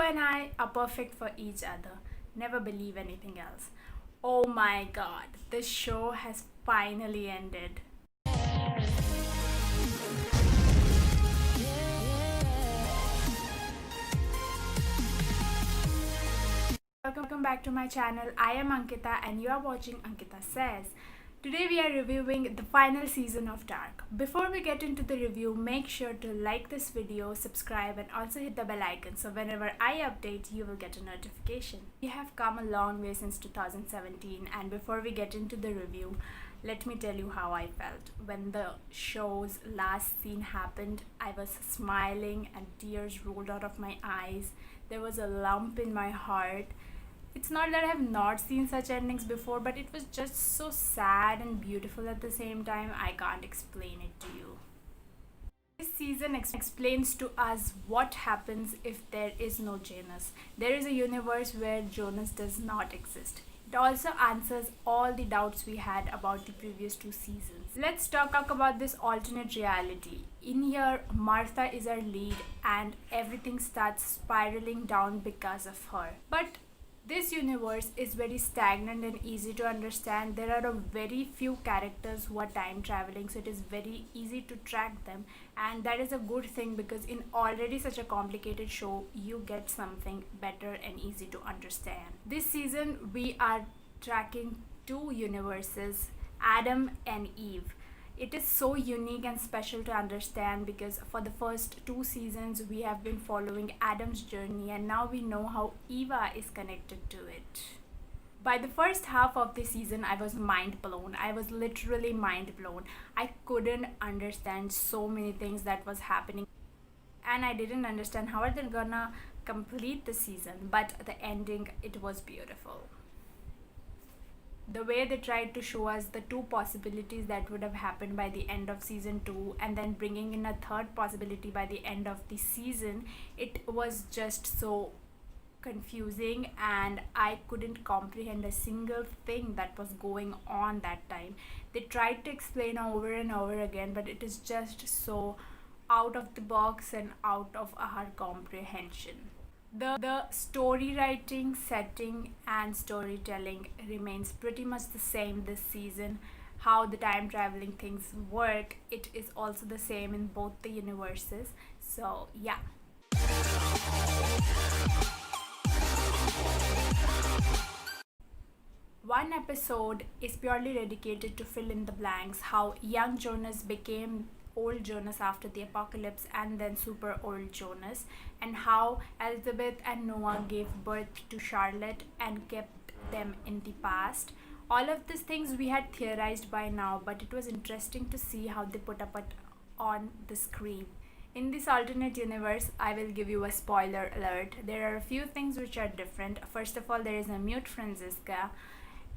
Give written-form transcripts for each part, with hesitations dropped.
and I are perfect for each other. Never believe anything else. Oh my god, this show has finally ended. Welcome back to my channel. I am Ankita and you are watching Ankita Says. Today we are reviewing the final season of Dark. Before we get into the review, make sure to like this video, subscribe and also hit the bell icon so whenever I update you will get a notification. We have come a long way since 2017 and before we get into the review, let me tell you how I felt. When the show's last scene happened, I was smiling and tears rolled out of my eyes. There was a lump in my heart. It's not that I have not seen such endings before, but it was just so sad and beautiful at the same time. I can't explain it to you. This season explains to us what happens if there is no Janus. There is a universe where Jonas does not exist. It also answers all the doubts we had about the previous two seasons. Let's talk about this alternate reality. In here, Martha is our lead and everything starts spiraling down because of her. But this universe is very stagnant and easy to understand. There are a very few characters who are time traveling, so it is very easy to track them, and that is a good thing because in already such a complicated show you get something better and easy to understand. This season we are tracking two universes, Adam and Eve. It is so unique and special to understand because for the first two seasons we have been following Adam's journey and now we know how Eva is connected to it. By the first half of the season, I was mind blown. I was literally mind blown. I couldn't understand so many things that was happening and I didn't understand how are they gonna complete the season, but the ending, it was beautiful. The way they tried to show us the two possibilities that would have happened by the end of season 2 and then bringing in a third possibility by the end of the season, it was just so confusing and I couldn't comprehend a single thing that was going on that time. They tried to explain over and over again, but it is just so out of the box and out of our comprehension. The story writing, setting, and storytelling remains pretty much the same this season. How the time traveling things work, it is also the same in both the universes. So, yeah. One episode is purely dedicated to fill in the blanks, how young Jonas became old Jonas after the apocalypse and then super old Jonas, and how Elizabeth and Noah gave birth to Charlotte and kept them in the past. All of these things we had theorized by now, but it was interesting to see how they put up it on the screen. In this alternate universe, I will give you a spoiler alert. There are a few things which are different. First of all, there is a mute Franziska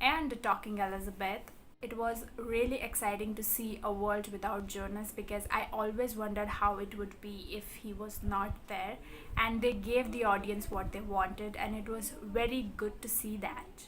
and a talking Elizabeth. It was really exciting to see a world without Jonas because I always wondered how it would be if he was not there, and they gave the audience what they wanted and it was very good to see that.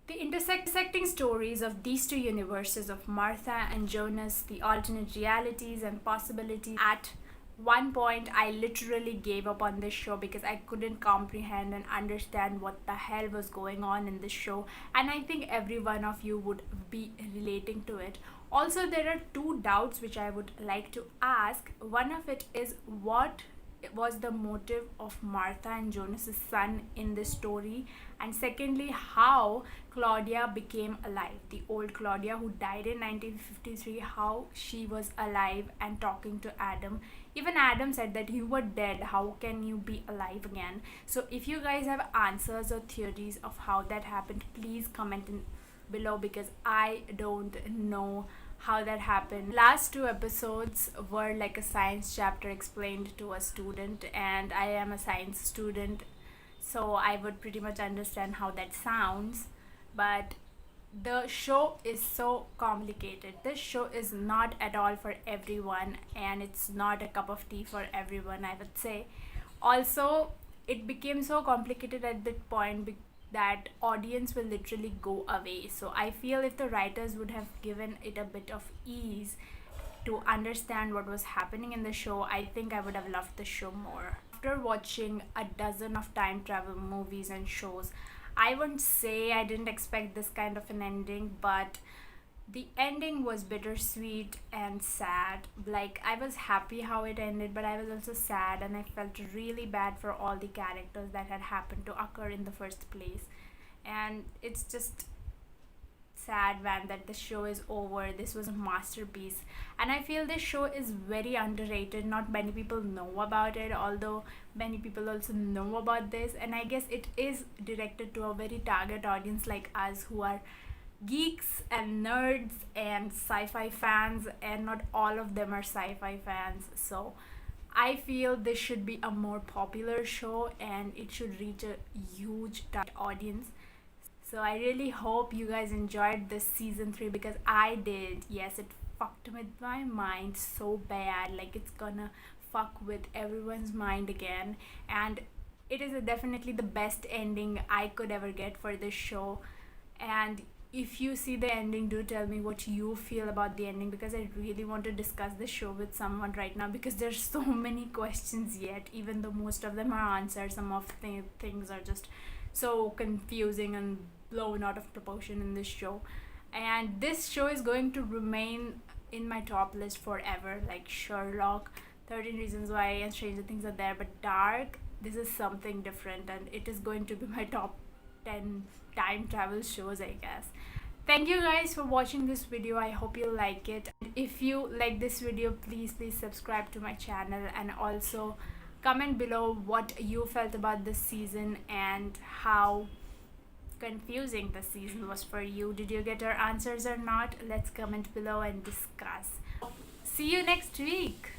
The intersecting stories of these two universes of Martha and Jonas, the alternate realities and possibilities. At one point I literally gave up on this show because I couldn't comprehend and understand what the hell was going on in this show, and I think every one of you would be relating to it. Also, there are two doubts which I would like to ask. One of it is, what was the motive of Martha and Jonas's son in this story, and secondly, how Claudia became alive, the old Claudia who died in 1953, how she was alive and talking to Adam. Even Adam said that you were dead, how can you be alive again? So if you guys have answers or theories of how that happened, please comment in below because I don't know how that happened. Last two episodes were like a science chapter explained to a student, and I am a science student, so I would pretty much understand how that sounds. But the show is so complicated. This show is not at all for everyone, and it's not a cup of tea for everyone, I would say. Also, it became so complicated at that point that audience will literally go away. So I feel if the writers would have given it a bit of ease to understand what was happening in the show, I think I would have loved the show more. after watching a dozen of time travel movies and shows, I wouldn't say I didn't expect this kind of an ending, but the ending was bittersweet and sad. Like, I was happy how it ended, but I was also sad, and I felt really bad for all the characters that had happened to occur in the first place. And it's just sad, man, that the show is over. This was a masterpiece, and I feel this show is very underrated. Not many people know about it, although many people also know about this. And I guess it is directed to a very target audience like us, who are geeks and nerds and sci-fi fans, and not all of them are sci-fi fans. So I feel this should be a more popular show, and it should reach a huge target audience. So I really hope you guys enjoyed this season 3, because I did. Yes, it fucked with my mind so bad. Like, it's gonna fuck with everyone's mind again. And it is definitely the best ending I could ever get for this show. And if you see the ending, do tell me what you feel about the ending, because I really want to discuss this show with someone right now, because there's so many questions yet. Even though most of them are answered, some of the things are just so confusing and blown out of proportion in this show. And this show is going to remain in my top list forever. Like Sherlock, 13 Reasons Why, and Stranger Things are there, but Dark, this is something different, and it is going to be my top 10 time travel shows, I guess. Thank you guys for watching this video. I hope you like it. If you like this video, please subscribe to my channel, and also comment below what you felt about this season and how confusing the season was for you. Did you get our answers or not? Let's comment below and discuss. See you next week.